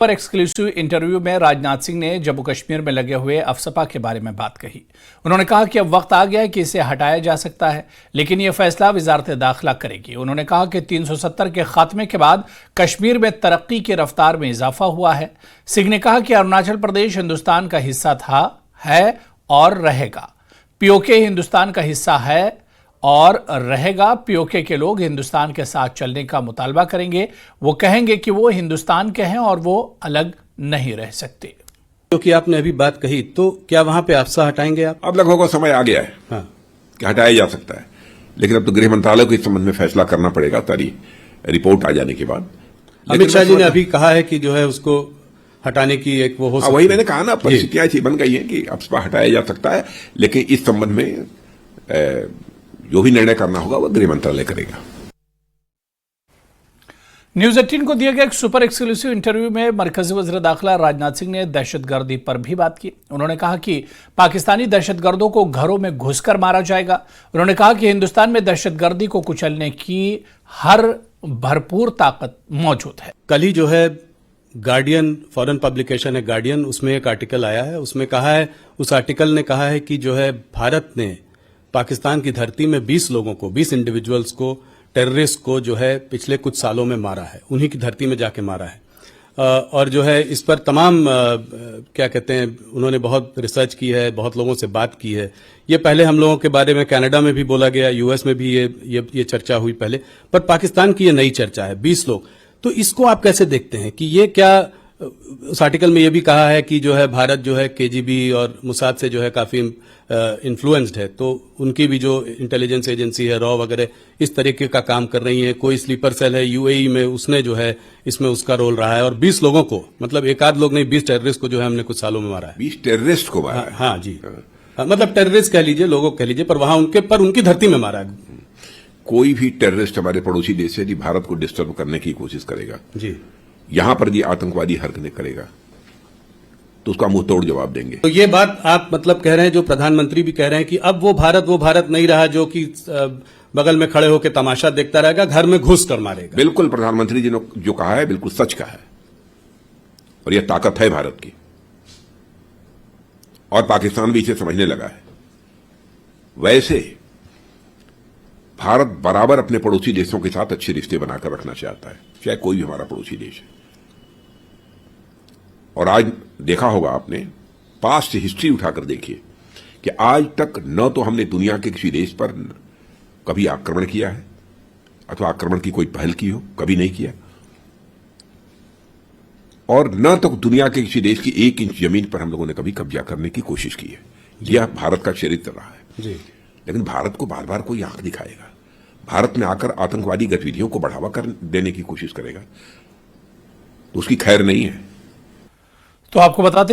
पर exclusive interview में राजनाथ सिंह ने जम्मू कश्मीर में लगे हुए अफसपा के बारे में बात कही। उन्होंने कहा कि अब वक्त आ गया है कि इसे हटाया जा सकता है, लेकिन यह फैसला वजारत दाखिला करेगी। उन्होंने कहा कि 370 के खात्मे के बाद कश्मीर में तरक्की की रफ्तार में इजाफा हुआ है। सिंह ने कहा कि अरुणाचल प्रदेश हिंदुस्तान का हिस्सा था, है और रहेगा। पीओके हिंदुस्तान का हिस्सा है और रहेगा। पीओके के लोग हिंदुस्तान के साथ चलने का मुतालबा करेंगे। वो कहेंगे कि वो हिंदुस्तान के हैं और वो अलग नहीं रह सकते। क्योंकि आपने अभी बात कही, तो क्या वहां पे अफसा हटाएंगे आप? अब लगभग समय आ गया है कि हटाया जा सकता है, लेकिन अब तो गृह मंत्रालय को इस संबंध में फैसला करना पड़ेगा सारी रिपोर्ट आ जाने के बाद। अमित शाह जी ने अभी कहा है कि जो है उसको हटाने की एक वो हो सकती है। वही मैंने कहा ना, परिस्थितियां ऐसी बन गई हैं कि अफसपा हटाया जा सकता है, लेकिन इस संबंध में जो भी निर्णय करना होगा वो गृह मंत्रालय करेगा। न्यूज 18 को दिए गए एक सुपर एक्सक्लूसिव इंटरव्यू में मरकजी वज़ीर दाखिला राजनाथ सिंह ने दहशतगर्दी पर भी बात की। उन्होंने कहा कि पाकिस्तानी दहशतगर्दों को घरों में घुसकर मारा जाएगा। उन्होंने कहा कि हिंदुस्तान में दहशतगर्दी को कुचलने की हर भरपूर ताकत मौजूद है। कल ही जो है गार्डियन, फॉरेन पब्लिकेशन है गार्डियन, उसमें एक आर्टिकल आया है। उसमें कहा है, उस आर्टिकल ने कहा है कि जो है भारत ने पाकिस्तान की धरती में 20 लोगों को, 20 इंडिविजुअल्स को, टेररिस्ट को जो है पिछले कुछ सालों में मारा है, उन्हीं की धरती में जाके मारा है। और जो है इस पर तमाम क्या कहते हैं, उन्होंने बहुत रिसर्च की है, बहुत लोगों से बात की है। ये पहले हम लोगों के बारे में कनाडा में भी बोला गया, यूएस में भी ये चर्चा हुई पहले, पर पाकिस्तान की ये नई चर्चा है, 20 लोग। तो इसको आप कैसे देखते हैं कि ये क्या, उस आर्टिकल में ये भी कहा है कि जो है भारत जो है केजीबी और मुसाद से जो है काफी इन्फ्लुएंस्ड है, तो उनकी भी जो इंटेलिजेंस एजेंसी है, रॉ वगैरह, इस तरीके का काम कर रही है। कोई स्लीपर सेल है यूएई में, उसने जो है इसमें उसका रोल रहा है। और 20 लोगों को, मतलब एक आध लोग नहीं, 20 टेररिस्ट को जो है हमने कुछ सालों में मारा है। 20 टेररिस्ट को मारा है? हाँ जी, मतलब टेररिस्ट कह लीजिए, लोगों कह लीजिए, पर वहां उनकी धरती में मारा है। कोई भी टेररिस्ट हमारे पड़ोसी देश से भारत को डिस्टर्ब करने की कोशिश करेगा जी, यहां पर ये आतंकवादी हरकतें करेगा तो उसका मुंह तोड़ जवाब देंगे। तो ये बात आप मतलब कह रहे हैं, जो प्रधानमंत्री भी कह रहे हैं कि अब वो भारत नहीं रहा जो कि बगल में खड़े होकर तमाशा देखता रहेगा, घर में घुस कर मारेगा। बिल्कुल, प्रधानमंत्री जी ने जो कहा है बिल्कुल सच कहा है, और यह ताकत है भारत की, और पाकिस्तान भी इसे समझने लगा है। वैसे भारत बराबर अपने पड़ोसी देशों के साथ अच्छे रिश्ते बनाकर रखना चाहता है, चाहे कोई भी हमारा पड़ोसी देश है। और आज देखा होगा आपने, पास्ट हिस्ट्री उठाकर देखिए कि आज तक न तो हमने दुनिया के किसी देश पर कभी आक्रमण किया है अथवा आक्रमण की कोई पहल की हो, कभी नहीं किया, और न तो दुनिया के किसी देश की 1 इंच जमीन पर हम लोगों ने कभी कब्जा करने की कोशिश की है। यह भारत का चरित्र रहा है जी। लेकिन भारत को बार बार कोई आंख दिखाएगा, भारत में आकर आतंकवादी गतिविधियों को बढ़ावा कर देने की कोशिश करेगा, तो उसकी खैर नहीं है। तो आपको बताते